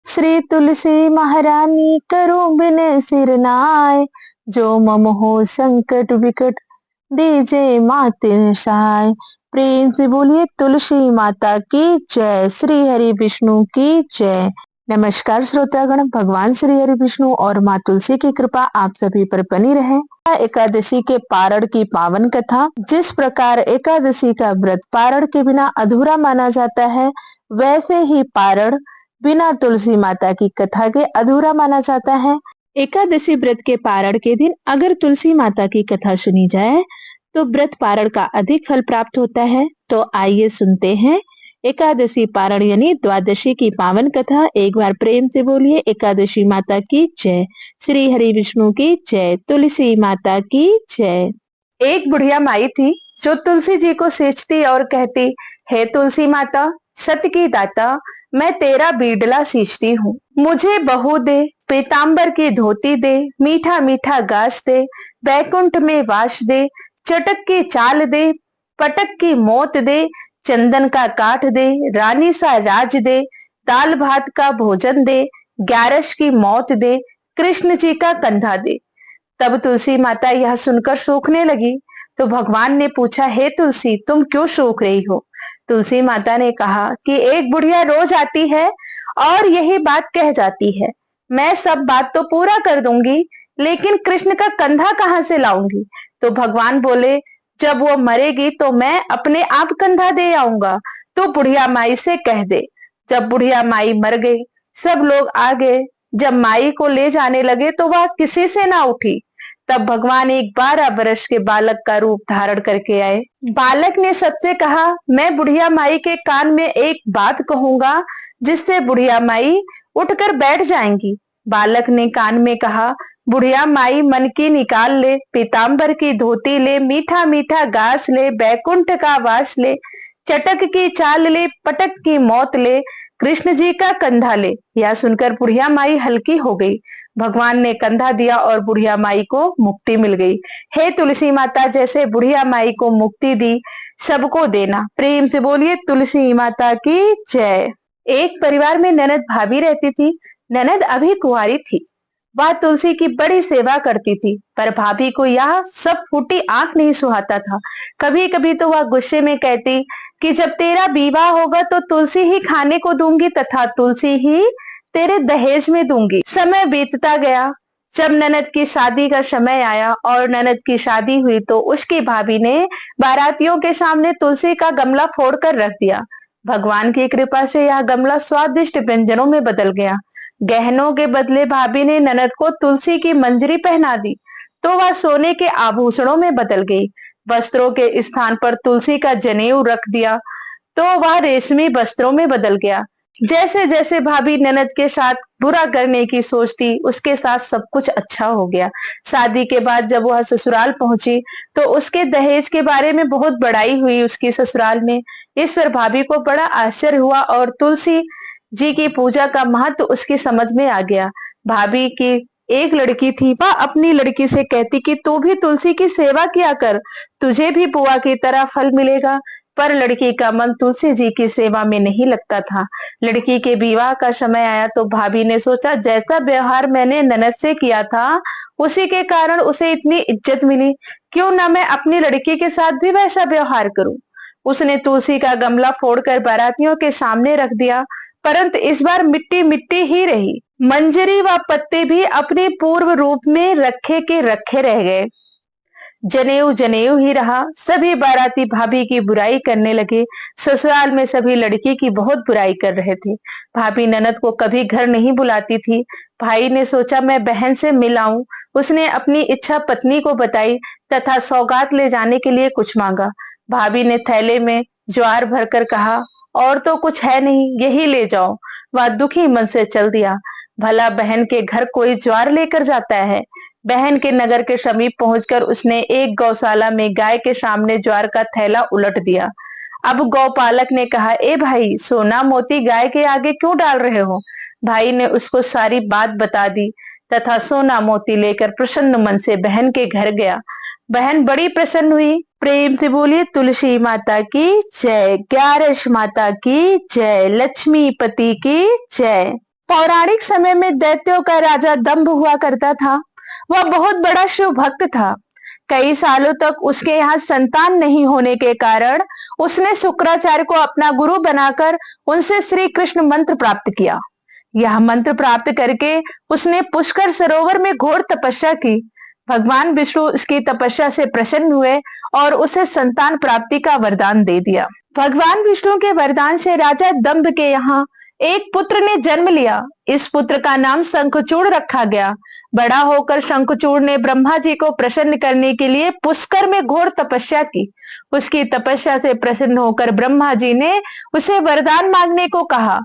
श्री तुलसी महारानी करो बिन सिर नाय, जो मम हो संकट विकट दीजे माते सहाय। प्रेम से बोलिए तुलसी माता की जय। श्री हरि विष्णु की जय। नमस्कार श्रोतागण, भगवान श्री हरि विष्णु और माँ तुलसी की कृपा आप सभी पर बनी रहे। एकादशी के पारण की पावन कथा। जिस प्रकार एकादशी का व्रत पारण के बिना अधूरा माना जाता है, वैसे ही पारण बिना तुलसी माता की कथा के अधूरा माना जाता है। एकादशी व्रत के पारण के दिन अगर तुलसी माता की कथा सुनी जाए तो व्रत पारण का अधिक फल प्राप्त होता है। तो आइए सुनते हैं एकादशी पारण यानी द्वादशी की पावन कथा। एक बार प्रेम से बोलिए एकादशी माता की जय। श्री हरि विष्णु की जय। तुलसी माता की जय। एक बुढ़िया माई थी जो तुलसी जी को सींचती और कहती, हे तुलसी माता, सत की दाता, मैं तेरा बीडला सींचती हूँ, मुझे बहू दे, पीताम्बर की धोती दे, मीठा मीठा घास दे, बैकुंठ में वास दे, चटक की चाल दे, पटक की मौत दे, चंदन का काठ दे, रानी सा राज दे, दाल भात का भोजन दे, ग्यारस की मौत दे, कृष्ण जी का कंधा दे। तब तुलसी माता यह सुनकर सूखने लगी। तो भगवान ने पूछा, हे तुलसी, तुम क्यों सूख रही हो? तुलसी माता ने कहा कि एक बुढ़िया रोज आती है और यही बात कह जाती है, मैं सब बात तो पूरा कर दूंगी, लेकिन कृष्ण का कंधा कहां से लाऊंगी? तो भगवान बोले, जब वो मरेगी तो मैं अपने आप कंधा दे आऊंगा, तो बुढ़िया माई से कह दे। जब बुढ़िया माई मर गई, सब लोग आ गए। जब माई को ले जाने लगे तो वह किसी से ना उठी। तब भगवान एक 12 वर्ष के बालक का रूप धारण करके आए। बालक ने सबसे कहा, मैं बुढ़िया माई के कान में एक बात कहूंगा, जिससे बुढ़िया माई उठकर बैठ जाएंगी। बालक ने कान में कहा, बुढ़िया माई मन की निकाल ले, पीताम्बर की धोती ले, मीठा मीठा घास ले, बैकुंठ का वास ले, चटक की चाल ले, पटक की मौत ले, कृष्ण जी का कंधा ले। यह सुनकर बुढ़िया माई हल्की हो गई। भगवान ने कंधा दिया और बुढ़िया माई को मुक्ति मिल गई। हे तुलसी माता, जैसे बुढ़िया माई को मुक्ति दी, सबको देना। प्रेम से बोलिए तुलसी माता की जय। एक परिवार में ननद भाभी रहती थी। ननद अभी कुंवारी थी। वह तुलसी की बड़ी सेवा करती थी, पर भाभी को यह सब फूटी आंख नहीं सुहाता था। कभी कभी तो वह गुस्से में कहती कि जब तेरा विवाह होगा तो तुलसी ही खाने को दूंगी तथा तुलसी ही तेरे दहेज में दूंगी। समय बीतता गया। जब ननद की शादी का समय आया और ननद की शादी हुई तो उसकी भाभी ने बारातियों के सामने तुलसी का गमला फोड़कर रख दिया। भगवान की कृपा से यह गमला स्वादिष्ट व्यंजनों में बदल गया। गहनों के बदले भाभी ने ननद को तुलसी की मंजरी पहना दी, तो वह सोने के आभूषणों में बदल गई। वस्त्रों के स्थान पर तुलसी का जनेऊ रख दिया, तो वह रेशमी वस्त्रों में बदल गया। जैसे जैसे भाभी ननद के साथ बुरा करने की सोचती, उसके साथ सब कुछ अच्छा हो गया। शादी के बाद जब वह ससुराल पहुंची तो उसके दहेज के बारे में बहुत बड़ाई हुई उसकी ससुराल में। इस पर भाभी को बड़ा आश्चर्य हुआ और तुलसी जी की पूजा का महत्व उसकी समझ में आ गया। भाभी की एक लड़की थी, वह अपनी लड़की से कहती कि तू भी तुलसी की सेवा किया कर, तुझे भी बुआ की तरह फल मिलेगा। पर लड़की का मन तुलसी जी की सेवा में नहीं लगता था। लड़की के विवाह का समय आया तो भाभी ने सोचा, जैसा व्यवहार मैंने ननद से किया था, उसी के कारण उसे इतनी इज्जत मिली, क्यों ना मैं अपनी लड़की के साथ भी वैसा व्यवहार करूं। उसने तुलसी का गमला फोड़कर बारातियों के सामने रख दिया, परंतु इस बार मिट्टी मिट्टी ही रही। मंजरी व पत्ते भी अपने पूर्व रूप में रखे के रखे रह गए। जनेऊ जनेऊ ही रहा। सभी बाराती भाभी की बुराई करने लगे। ससुराल में सभी लड़की की बहुत बुराई कर रहे थे। भाभी ननद को कभी घर नहीं बुलाती थी। भाई ने सोचा मैं बहन से मिल आऊं। उसने अपनी इच्छा पत्नी को बताई तथा सौगात ले जाने के लिए कुछ मांगा। भाभी ने थैले में ज्वार भरकर कहा, और तो कुछ है नहीं, यही ले जाओ। वह दुखी मन से चल दिया। भला बहन के घर कोई ज्वार लेकर जाता है? बहन के नगर के समीप पहुंचकर उसने एक गौशाला में गाय के सामने ज्वार का थैला उलट दिया। अब गौपालक ने कहा, ए भाई, सोना मोती गाय के आगे क्यों डाल रहे हो? भाई ने उसको सारी बात बता दी तथा सोना मोती लेकर प्रसन्न मन से बहन के घर गया। बहन बड़ी प्रसन्न हुई। प्रेम से बोलिए तुलसी माता की जय। ग्यारस माता की जय। लक्ष्मी पति की जय। पौराणिक समय में दैत्यों का राजा दंभ हुआ करता था। वह बहुत बड़ा शिव भक्त था। कई सालों तक उसके यहाँ संतान नहीं होने के कारण उसने शुक्राचार्य को अपना गुरु बनाकर उनसे श्री कृष्ण मंत्र प्राप्त किया। यह मंत्र प्राप्त करके उसने पुष्कर सरोवर में घोर तपस्या की। भगवान विष्णु इसकी तपस्या से प्रसन्न हुए और उसे संतान प्राप्ति का वरदान दे दिया। भगवान विष्णु के वरदान से राजा दंभ के यहाँ एक पुत्र ने जन्म लिया। इस पुत्र का नाम शंखचूड़ रखा गया। बड़ा होकर शंखचूड़ ने ब्रह्मा जी को प्रसन्न करने के लिए पुष्कर में घोर तपस्या की। उसकी तपस्या से प्रसन्न होकर ब्रह्मा जी ने उसे वरदान मांगने को कहा।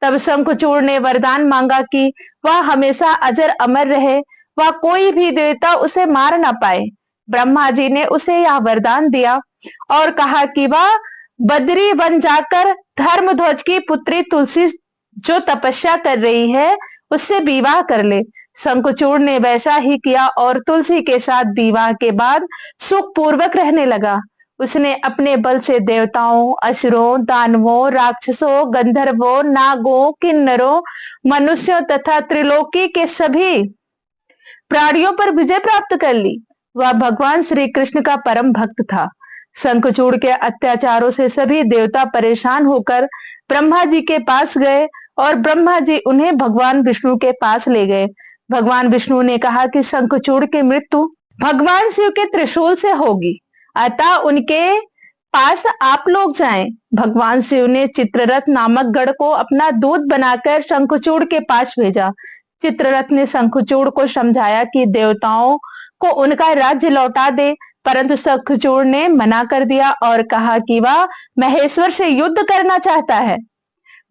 तब शंखचूड़ ने वरदान मांगा कि वह हमेशा अजर अमर रहे, वह कोई भी देवता उसे मार ना पाए। ब्रह्मा जी ने उसे यह वरदान दिया और कहा कि वह बद्री वन जाकर धर्मध्वज की पुत्री तुलसी जो तपस्या कर रही है उससे विवाह कर ले। शंखचूड़ ने वैसा ही किया और तुलसी के साथ विवाह के बाद सुख पूर्वक रहने लगा। उसने अपने बल से देवताओं, असुरों, दानवों, राक्षसों, गंधर्वों, नागों, किन्नरों, मनुष्यों तथा त्रिलोकी के सभी प्राणियों पर विजय प्राप्त कर ली। वह भगवान श्री कृष्ण का परम भक्त था। शंखचूड़ के अत्याचारों से सभी देवता परेशान होकर ब्रह्मा जी के पास गए और ब्रह्मा जी उन्हें भगवान विष्णु के पास ले गए। भगवान विष्णु ने कहा कि शंखचूड़ की मृत्यु भगवान शिव के त्रिशूल से होगी, अतः उनके पास आप लोग जाएं। भगवान शिव ने चित्ररथ नामक गढ़ को अपना दूत बनाकर शंखचूड़ के पास भेजा। चित्ररथ ने शंखचूड़ को समझाया कि देवताओं को उनका राज्य लौटा दे, परंतु शंखचूड़ ने मना कर दिया और कहा कि वह महेश्वर से युद्ध करना चाहता है।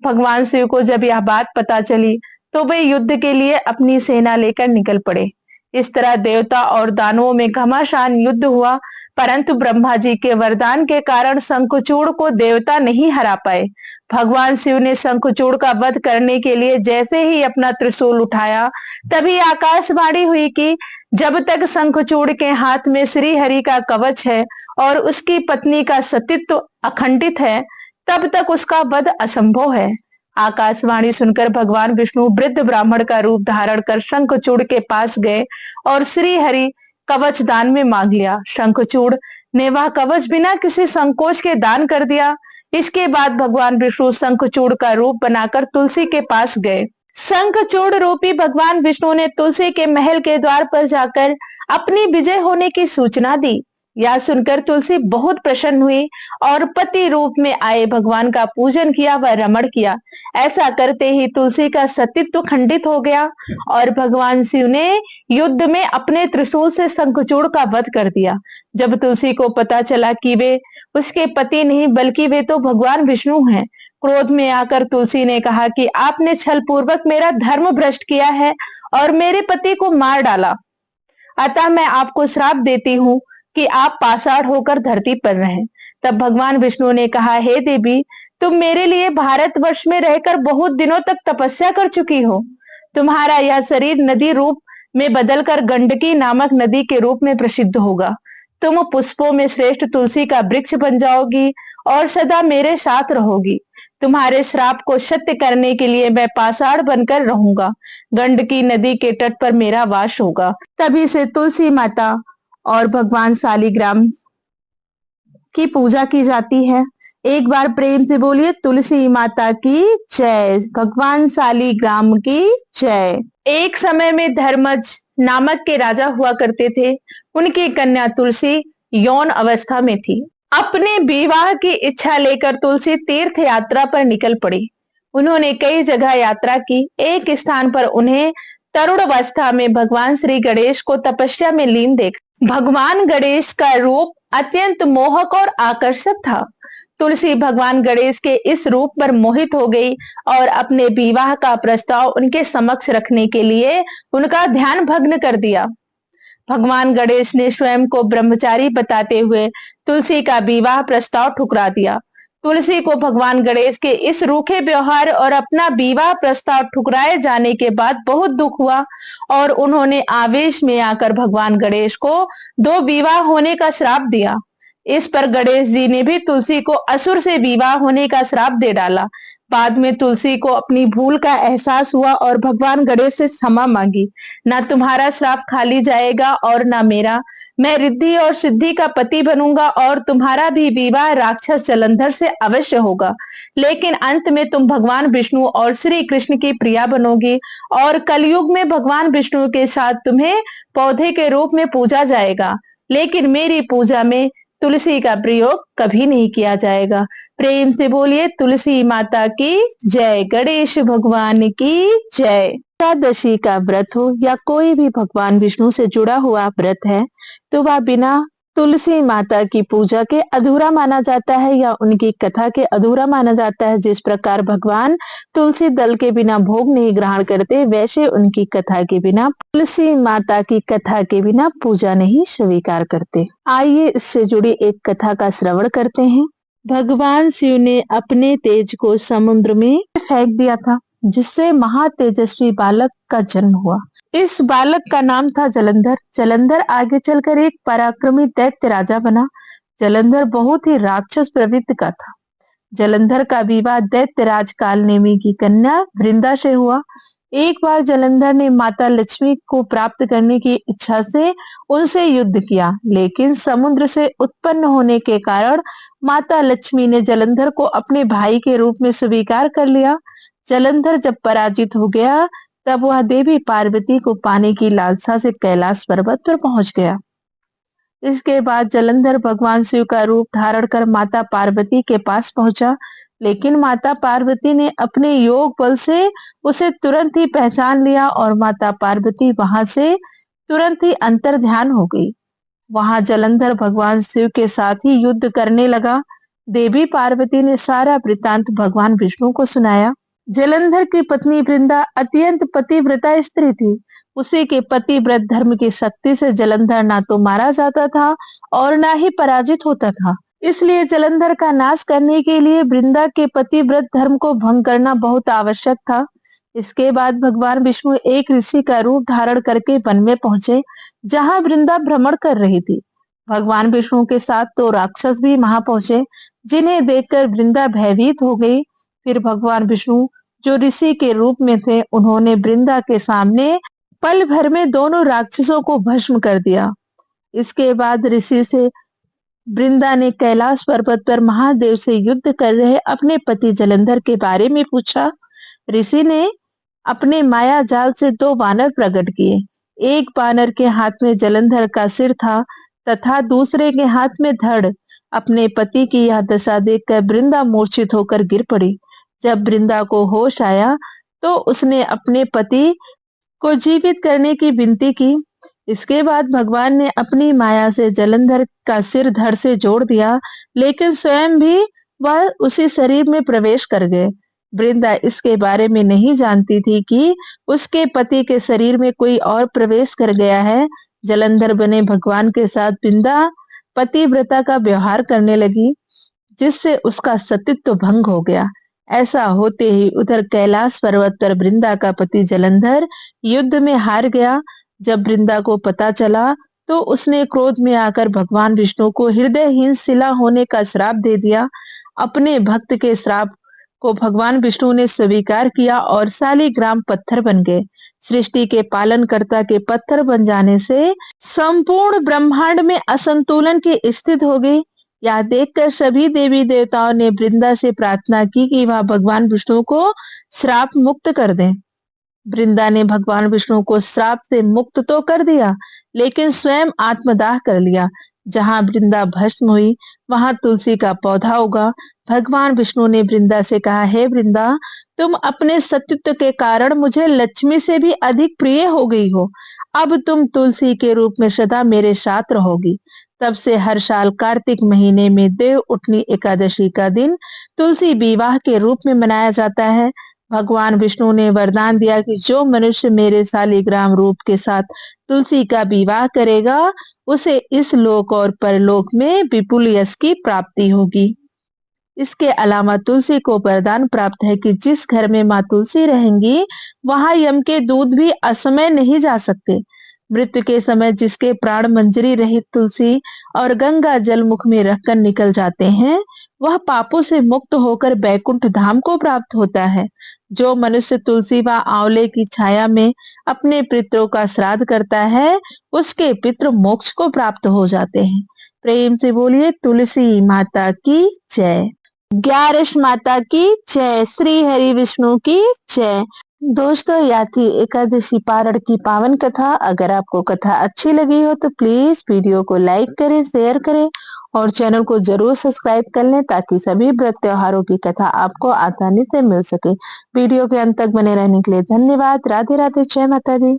भगवान शिव को जब यह बात पता चली तो वे युद्ध के लिए अपनी सेना लेकर निकल पड़े। इस तरह देवता और दानवों में घमासान युद्ध हुआ, परंतु ब्रह्मा जी के वरदान के कारण शंखचूड़ को देवता नहीं हरा पाए। भगवान शिव ने शंखचूड़ का वध करने के लिए जैसे ही अपना त्रिशूल उठाया, तभी आकाशवाणी हुई कि जब तक शंखचूड़ के हाथ में श्री हरि का कवच है और उसकी पत्नी का सतीत्व अखंडित है, तब तक उसका वध असंभव है। आकाशवाणी सुनकर भगवान विष्णु वृद्ध ब्राह्मण का रूप धारण कर शंखचूड़ के पास गए और श्री हरि कवच दान में मांग लिया। शंखचूड़ ने वह कवच बिना किसी संकोच के दान कर दिया। इसके बाद भगवान विष्णु शंखचूड़ का रूप बनाकर तुलसी के पास गए। शंखचूड़ रूपी भगवान विष्णु ने तुलसी के महल के द्वार पर जाकर अपनी विजय होने की सूचना दी। यह सुनकर तुलसी बहुत प्रसन्न हुई और पति रूप में आए भगवान का पूजन किया व रमण किया। ऐसा करते ही तुलसी का सतीत्व खंडित हो गया और भगवान शिव ने युद्ध में अपने त्रिशूल से शंखचूड़ का वध कर दिया। जब तुलसी को पता चला कि वे उसके पति नहीं बल्कि वे तो भगवान विष्णु हैं, क्रोध में आकर तुलसी ने कहा कि आपने छल पूर्वक मेरा धर्म भ्रष्ट किया है और मेरे पति को मार डाला, अतः मैं आपको श्राप देती हूँ कि आप पाषाण होकर धरती पर रहें। तब भगवान विष्णु ने कहा, हे देवी, तुम मेरे लिए भारतवर्ष में रहकर बहुत दिनों तक तपस्या कर चुकी हो। तुम्हारा यह शरीर नदी रूप में बदलकर गंडकी नामक नदी के रूप में प्रसिद्ध होगा। तुम पुष्पों में श्रेष्ठ तुलसी का वृक्ष बन जाओगी और सदा मेरे साथ रहोगी। तुम्हारे श्राप को सत्य करने के लिए मैं पाषाण बनकर रहूंगा। गंडकी नदी के तट पर मेरा वास होगा। तभी से तुलसी माता और भगवान शालिग्राम की पूजा की जाती है। एक बार प्रेम से बोलिए तुलसी माता की जय, भगवान शालिग्राम की जय। एक समय में धर्मज नामक के राजा हुआ करते थे। उनकी कन्या तुलसी यौन अवस्था में थी। अपने विवाह की इच्छा लेकर तुलसी तीर्थ यात्रा पर निकल पड़ी। उन्होंने कई जगह यात्रा की। एक स्थान पर उन्हें तरुण अवस्था में भगवान श्री गणेश को तपस्या में लीन देखा। भगवान गणेश का रूप अत्यंत मोहक और आकर्षक था। तुलसी भगवान गणेश के इस रूप पर मोहित हो गई और अपने विवाह का प्रस्ताव उनके समक्ष रखने के लिए उनका ध्यान भग्न कर दिया। भगवान गणेश ने स्वयं को ब्रह्मचारी बताते हुए तुलसी का विवाह प्रस्ताव ठुकरा दिया। तुलसी को भगवान गणेश के इस रूखे व्यवहार और अपना विवाह प्रस्ताव ठुकराए जाने के बाद बहुत दुख हुआ और उन्होंने आवेश में आकर भगवान गणेश को 2 विवाह होने का श्राप दिया। इस पर गणेश जी ने भी तुलसी को असुर से विवाह होने का श्राप दे डाला। बाद में तुलसी को अपनी भूल का एहसास हुआ और भगवान गणेश से क्षमा मांगी। ना तुम्हारा श्राप खाली जाएगा और ना मेरा। मैं रिद्धि और सिद्धि का पति बनूंगा और तुम्हारा भी विवाह राक्षस जलंधर से अवश्य होगा। लेकिन अंत में तुम भगवान विष्णु और श्री कृष्ण की प्रिया बनोगी और कलयुग में भगवान विष्णु के साथ तुम्हें पौधे के रूप में पूजा जाएगा। लेकिन मेरी पूजा में तुलसी का प्रयोग कभी नहीं किया जाएगा। प्रेम से बोलिए तुलसी माता की जय, गणेश भगवान की जय। एकादशी का व्रत हो या कोई भी भगवान विष्णु से जुड़ा हुआ व्रत है तो वह बिना तुलसी माता की पूजा के अधूरा माना जाता है या उनकी कथा के अधूरा माना जाता है। जिस प्रकार भगवान तुलसी दल के बिना भोग नहीं ग्रहण करते, वैसे उनकी कथा के बिना, तुलसी माता की कथा के बिना पूजा नहीं स्वीकार करते। आइए इससे जुड़ी एक कथा का श्रवण करते हैं। भगवान शिव ने अपने तेज को समुद्र में फेंक दिया था, जिससे महातेजस्वी बालक का जन्म हुआ। इस बालक का नाम था जलंधर। जलंधर आगे चलकर एक पराक्रमी दैत्य राजा बना। जलंधर बहुत ही राक्षस प्रवृत्ति का था। जलंधर का विवाह दैत्य राज कालनेमी की कन्या वृंदा से हुआ। एक बार जलंधर ने माता लक्ष्मी को प्राप्त करने की इच्छा से उनसे युद्ध किया, लेकिन समुद्र से उत्पन्न होने के कारण माता लक्ष्मी ने जलंधर को अपने भाई के रूप में स्वीकार कर लिया। जलंधर जब पराजित हो गया, तब वह देवी पार्वती को पाने की लालसा से कैलाश पर्वत पर पहुंच गया। इसके बाद जलंधर भगवान शिव का रूप धारण कर माता पार्वती के पास पहुंचा, लेकिन माता पार्वती ने अपने योग बल से उसे तुरंत ही पहचान लिया और माता पार्वती वहां से तुरंत ही अंतर ध्यान हो गई। वहां जलंधर भगवान शिव के साथ ही युद्ध करने लगा। देवी पार्वती ने सारा वृतांत भगवान विष्णु को सुनाया। जलंधर की पत्नी वृंदा अत्यंत पतिव्रता स्त्री थी। उसी के पतिव्रत धर्म की शक्ति से जलंधर ना तो मारा जाता था और ना ही पराजित होता था। इसलिए जलंधर का नाश करने के लिए वृंदा के पतिव्रत धर्म को भंग करना बहुत आवश्यक था। इसके बाद भगवान विष्णु एक ऋषि का रूप धारण करके वन में पहुंचे, जहां वृंदा भ्रमण कर रही थी। भगवान विष्णु के साथ तो राक्षस भी वहां पहुंचे, जिन्हें देखकर वृंदा भयभीत हो गई। फिर भगवान विष्णु जो ऋषि के रूप में थे, उन्होंने वृंदा के सामने पल भर में दोनों राक्षसों को भस्म कर दिया। इसके बाद ऋषि से वृंदा ने कैलाश पर्वत पर महादेव से युद्ध कर रहे अपने पति जलंधर के बारे में पूछा। ऋषि ने अपने माया जाल से दो बानर प्रकट किए। एक बानर के हाथ में जलंधर का सिर था तथा दूसरे के हाथ में धड़। अपने पति की यह दशा देखकर वृंदा मूर्छित होकर गिर पड़ी। जब वृंदा को होश आया तो उसने अपने पति को जीवित करने की विनती की। इसके बाद भगवान ने अपनी माया से जलंधर का सिर धड़ से जोड़ दिया, लेकिन स्वयं भी वह उसी शरीर में प्रवेश कर गए। वृंदा इसके बारे में नहीं जानती थी कि उसके पति के शरीर में कोई और प्रवेश कर गया है। जलंधर बने भगवान के साथ वृंदा पतिव्रता का व्यवहार करने लगी, जिससे उसका सतीत्व भंग हो गया। ऐसा होते ही उधर कैलाश पर्वत पर वृंदा का पति जलंधर युद्ध में हार गया। जब वृंदा को पता चला तो उसने क्रोध में आकर भगवान विष्णु को हृदयहीन शिला होने का श्राप दे दिया। अपने भक्त के श्राप को भगवान विष्णु ने स्वीकार किया और शालिग्राम पत्थर बन गए। सृष्टि के पालनकर्ता के पत्थर बन जाने से संपूर्ण ब्रह्मांड में असंतुलन की स्थिति हो गई। यह देखकर सभी देवी देवताओं ने वृंदा से प्रार्थना की कि वह भगवान विष्णु को श्राप मुक्त कर दें। वृंदा ने भगवान विष्णु को श्राप से मुक्त तो कर दिया, लेकिन स्वयं आत्मदाह कर लिया। जहां वृंदा भस्म हुई, वहां तुलसी का पौधा उगा। भगवान विष्णु ने वृंदा से कहा, हे वृंदा, तुम अपने सतीत्व के कारण मुझे लक्ष्मी से भी अधिक प्रिय हो गई हो। अब तुम तुलसी के रूप में सदा मेरे साथ रहोगी। तब से हर साल कार्तिक महीने में देव उठनी एकादशी का दिन तुलसी विवाह के रूप में मनाया जाता है। भगवान विष्णु ने वरदान दिया कि जो मनुष्य मेरे शालिग्राम रूप के साथ तुलसी का विवाह करेगा, उसे इस लोक और परलोक में विपुल यश की प्राप्ति होगी। इसके अलावा तुलसी को वरदान प्राप्त है कि जिस घर में माँ तुलसी रहेंगी, वहां यम के दूत भी असमय नहीं जा सकते। मृत्यु के समय जिसके प्राण मंजरी रहित तुलसी और गंगा जल मुख में रखकर निकल जाते हैं, वह पापों से मुक्त होकर बैकुंठ धाम को प्राप्त होता है। जो मनुष्य तुलसी व आंवले की छाया में अपने पितरों का श्राद्ध करता है, उसके पितृ मोक्ष को प्राप्त हो जाते हैं। प्रेम से बोलिए तुलसी माता की जय। ग्यारस माता की जय। श्री हरि विष्णु की जय। दोस्तों, यह थी एकादशी पारण की पावन कथा। अगर आपको कथा अच्छी लगी हो तो प्लीज वीडियो को लाइक करें, शेयर करें और चैनल को जरूर सब्सक्राइब कर लें ताकि सभी व्रत त्योहारों की कथा आपको आसानी से मिल सके। वीडियो के अंत तक बने रहने के लिए धन्यवाद। राधे राधे। जय माता दी।